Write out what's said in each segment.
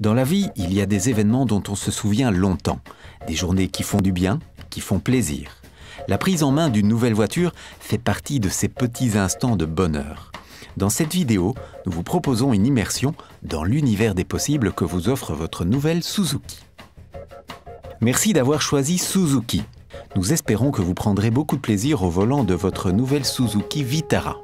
Dans la vie, il y a des événements dont on se souvient longtemps, des journées qui font du bien, qui font plaisir. La prise en main d'une nouvelle voiture fait partie de ces petits instants de bonheur. Dans cette vidéo, nous vous proposons une immersion dans l'univers des possibles que vous offre votre nouvelle Suzuki. Merci d'avoir choisi Suzuki. Nous espérons que vous prendrez beaucoup de plaisir au volant de votre nouvelle Suzuki Vitara.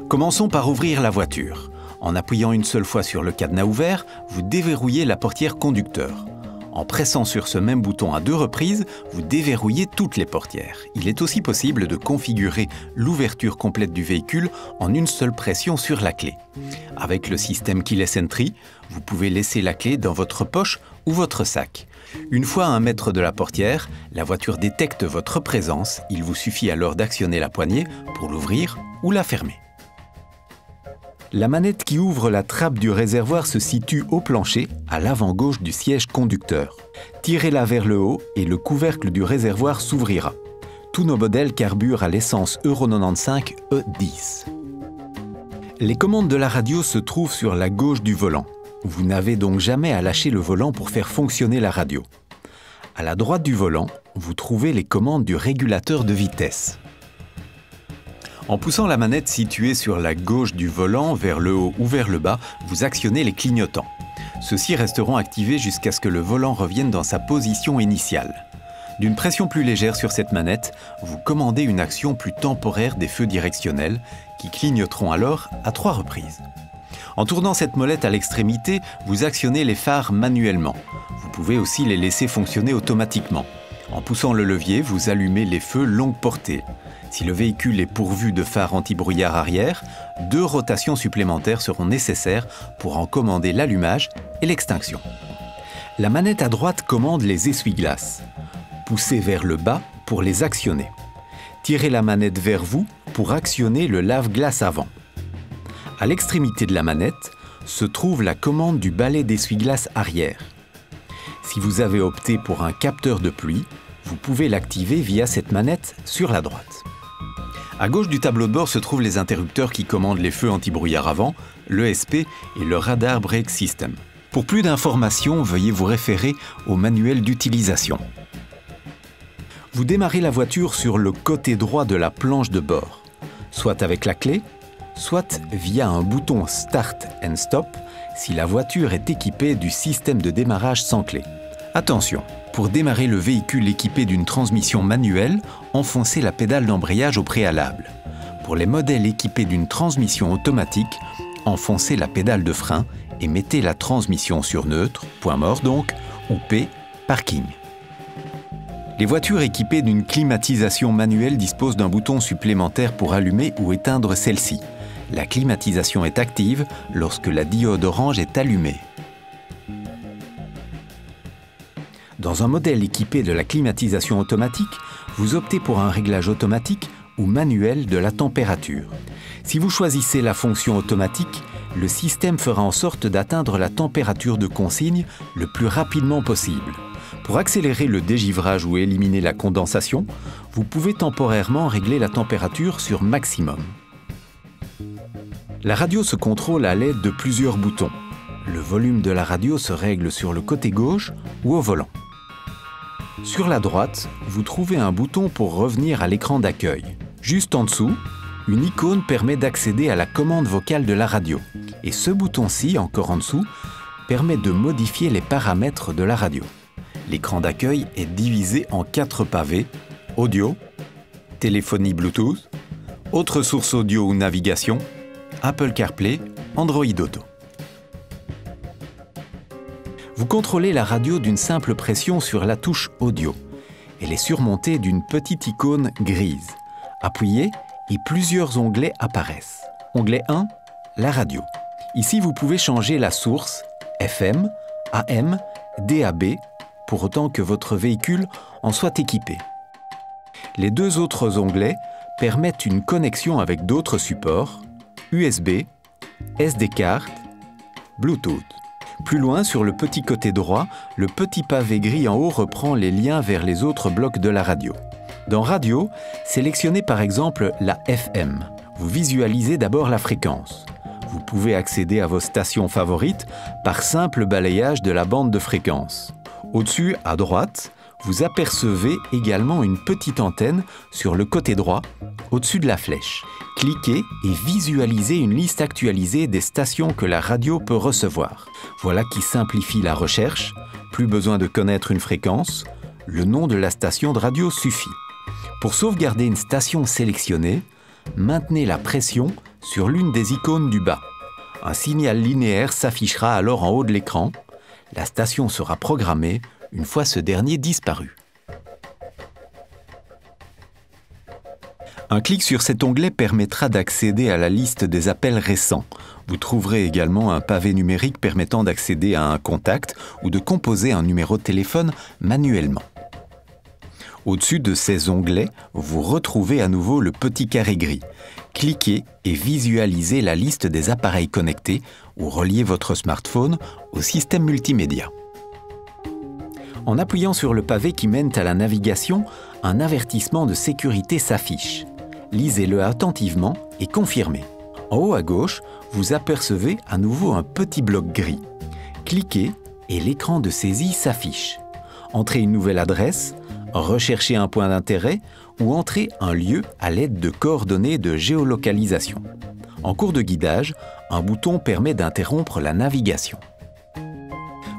Commençons par ouvrir la voiture. En appuyant une seule fois sur le cadenas ouvert, vous déverrouillez la portière conducteur. En pressant sur ce même bouton à 2 reprises, vous déverrouillez toutes les portières. Il est aussi possible de configurer l'ouverture complète du véhicule en une seule pression sur la clé. Avec le système Keyless Entry, vous pouvez laisser la clé dans votre poche ou votre sac. Une fois à 1 mètre de la portière, la voiture détecte votre présence. Il vous suffit alors d'actionner la poignée pour l'ouvrir ou la fermer. La manette qui ouvre la trappe du réservoir se situe au plancher, à l'avant gauche du siège conducteur. Tirez-la vers le haut et le couvercle du réservoir s'ouvrira. Tous nos modèles carburent à l'essence Euro 95 E10. Les commandes de la radio se trouvent sur la gauche du volant. Vous n'avez donc jamais à lâcher le volant pour faire fonctionner la radio. À la droite du volant, vous trouvez les commandes du régulateur de vitesse. En poussant la manette située sur la gauche du volant vers le haut ou vers le bas, vous actionnez les clignotants. Ceux-ci resteront activés jusqu'à ce que le volant revienne dans sa position initiale. D'une pression plus légère sur cette manette, vous commandez une action plus temporaire des feux directionnels qui clignoteront alors à 3 reprises. En tournant cette molette à l'extrémité, vous actionnez les phares manuellement. Vous pouvez aussi les laisser fonctionner automatiquement. En poussant le levier, vous allumez les feux longue portée. Si le véhicule est pourvu de phares anti-brouillard arrière, 2 rotations supplémentaires seront nécessaires pour en commander l'allumage et l'extinction. La manette à droite commande les essuie-glaces. Poussez vers le bas pour les actionner. Tirez la manette vers vous pour actionner le lave-glace avant. À l'extrémité de la manette se trouve la commande du balai d'essuie-glace arrière. Si vous avez opté pour un capteur de pluie, vous pouvez l'activer via cette manette sur la droite. À gauche du tableau de bord se trouvent les interrupteurs qui commandent les feux anti-brouillard avant, l'ESP et le Radar Brake System. Pour plus d'informations, veuillez vous référer au manuel d'utilisation. Vous démarrez la voiture sur le côté droit de la planche de bord, soit avec la clé, soit via un bouton Start and Stop si la voiture est équipée du système de démarrage sans clé. Attention, pour démarrer le véhicule équipé d'une transmission manuelle, enfoncez la pédale d'embrayage au préalable. Pour les modèles équipés d'une transmission automatique, enfoncez la pédale de frein et mettez la transmission sur neutre, point mort donc, ou P, parking. Les voitures équipées d'une climatisation manuelle disposent d'un bouton supplémentaire pour allumer ou éteindre celle-ci. La climatisation est active lorsque la diode orange est allumée. Dans un modèle équipé de la climatisation automatique, vous optez pour un réglage automatique ou manuel de la température. Si vous choisissez la fonction automatique, le système fera en sorte d'atteindre la température de consigne le plus rapidement possible. Pour accélérer le dégivrage ou éliminer la condensation, vous pouvez temporairement régler la température sur maximum. La radio se contrôle à l'aide de plusieurs boutons. Le volume de la radio se règle sur le côté gauche ou au volant. Sur la droite, vous trouvez un bouton pour revenir à l'écran d'accueil. Juste en dessous, une icône permet d'accéder à la commande vocale de la radio. Et ce bouton-ci, encore en dessous, permet de modifier les paramètres de la radio. L'écran d'accueil est divisé en 4 pavés, audio, téléphonie Bluetooth, autres sources audio ou navigation, Apple CarPlay, Android Auto. Vous contrôlez la radio d'une simple pression sur la touche audio. Elle est surmontée d'une petite icône grise. Appuyez et plusieurs onglets apparaissent. Onglet 1, la radio. Ici, vous pouvez changer la source FM, AM, DAB, pour autant que votre véhicule en soit équipé. Les 2 autres onglets permettent une connexion avec d'autres supports, USB, SD card, Bluetooth. Plus loin, sur le petit côté droit, le petit pavé gris en haut reprend les liens vers les autres blocs de la radio. Dans Radio, sélectionnez par exemple la FM. Vous visualisez d'abord la fréquence. Vous pouvez accéder à vos stations favorites par simple balayage de la bande de fréquence. Au-dessus, à droite, vous apercevez également une petite antenne sur le côté droit, au-dessus de la flèche. Cliquez et visualisez une liste actualisée des stations que la radio peut recevoir. Voilà qui simplifie la recherche. Plus besoin de connaître une fréquence. Le nom de la station de radio suffit. Pour sauvegarder une station sélectionnée, maintenez la pression sur l'une des icônes du bas. Un signal linéaire s'affichera alors en haut de l'écran. La station sera programmée une fois ce dernier disparu. Un clic sur cet onglet permettra d'accéder à la liste des appels récents. Vous trouverez également un pavé numérique permettant d'accéder à un contact ou de composer un numéro de téléphone manuellement. Au-dessus de ces onglets, vous retrouvez à nouveau le petit carré gris. Cliquez et visualisez la liste des appareils connectés ou reliez votre smartphone au système multimédia. En appuyant sur le pavé qui mène à la navigation, un avertissement de sécurité s'affiche. Lisez-le attentivement et confirmez. En haut à gauche, vous apercevez à nouveau un petit bloc gris. Cliquez et l'écran de saisie s'affiche. Entrez une nouvelle adresse, recherchez un point d'intérêt ou entrez un lieu à l'aide de coordonnées de géolocalisation. En cours de guidage, un bouton permet d'interrompre la navigation.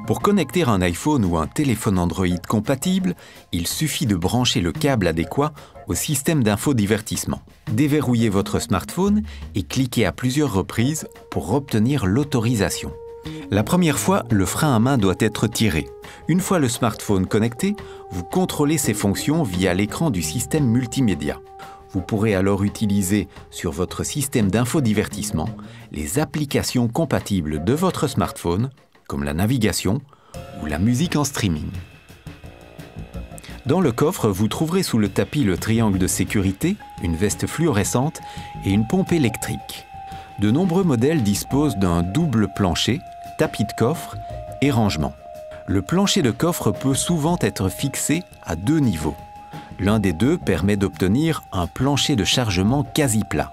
Pour connecter un iPhone ou un téléphone Android compatible, il suffit de brancher le câble adéquat au système d'infodivertissement. Déverrouillez votre smartphone et cliquez à plusieurs reprises pour obtenir l'autorisation. La première fois, le frein à main doit être tiré. Une fois le smartphone connecté, vous contrôlez ses fonctions via l'écran du système multimédia. Vous pourrez alors utiliser sur votre système d'infodivertissement les applications compatibles de votre smartphone, comme la navigation ou la musique en streaming. Dans le coffre, vous trouverez sous le tapis le triangle de sécurité, une veste fluorescente et une pompe électrique. De nombreux modèles disposent d'un double plancher, tapis de coffre et rangement. Le plancher de coffre peut souvent être fixé à 2 niveaux. L'un des deux permet d'obtenir un plancher de chargement quasi plat.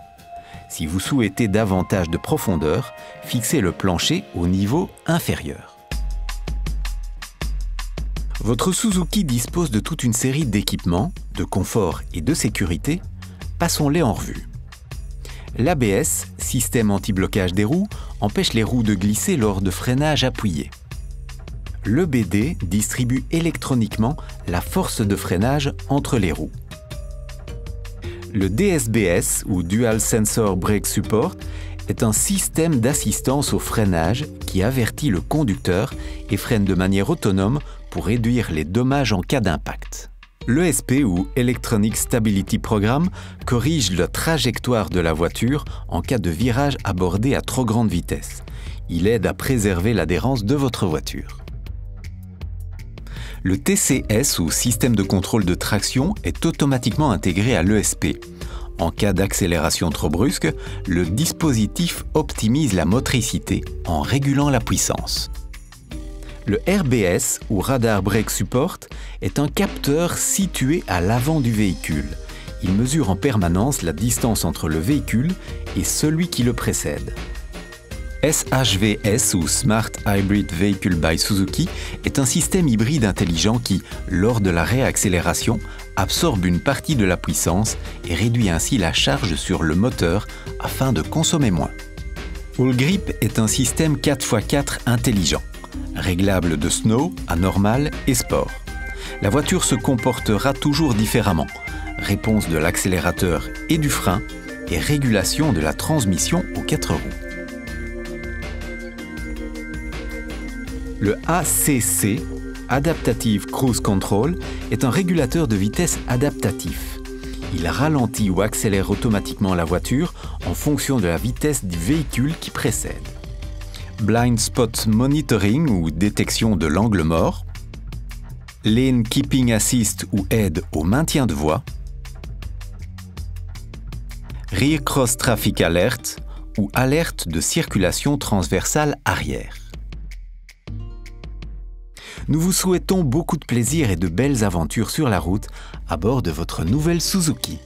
Si vous souhaitez davantage de profondeur, fixez le plancher au niveau inférieur. Votre Suzuki dispose de toute une série d'équipements, de confort et de sécurité. Passons-les en revue. L'ABS, système anti-blocage des roues, empêche les roues de glisser lors de freinage appuyé. L'EBD distribue électroniquement la force de freinage entre les roues. Le DSBS, ou Dual Sensor Brake Support, est un système d'assistance au freinage qui avertit le conducteur et freine de manière autonome pour réduire les dommages en cas d'impact. L'ESP, ou Electronic Stability Program, corrige la trajectoire de la voiture en cas de virage abordé à trop grande vitesse. Il aide à préserver l'adhérence de votre voiture. Le TCS, ou système de contrôle de traction, est automatiquement intégré à l'ESP. En cas d'accélération trop brusque, le dispositif optimise la motricité en régulant la puissance. Le RBS, ou Radar Brake Support, est un capteur situé à l'avant du véhicule. Il mesure en permanence la distance entre le véhicule et celui qui le précède. SHVS, ou Smart Hybrid Vehicle by Suzuki, est un système hybride intelligent qui, lors de la réaccélération, absorbe une partie de la puissance et réduit ainsi la charge sur le moteur afin de consommer moins. All Grip est un système 4x4 intelligent, réglable de snow à normal et sport. La voiture se comportera toujours différemment. Réponse de l'accélérateur et du frein et régulation de la transmission aux 4 roues. Le ACC, Adaptative Cruise Control, est un régulateur de vitesse adaptatif. Il ralentit ou accélère automatiquement la voiture en fonction de la vitesse du véhicule qui précède. Blind Spot Monitoring, ou détection de l'angle mort. Lane Keeping Assist, ou aide au maintien de voie. Rear Cross Traffic Alert, ou alerte de circulation transversale arrière. Nous vous souhaitons beaucoup de plaisir et de belles aventures sur la route à bord de votre nouvelle Suzuki.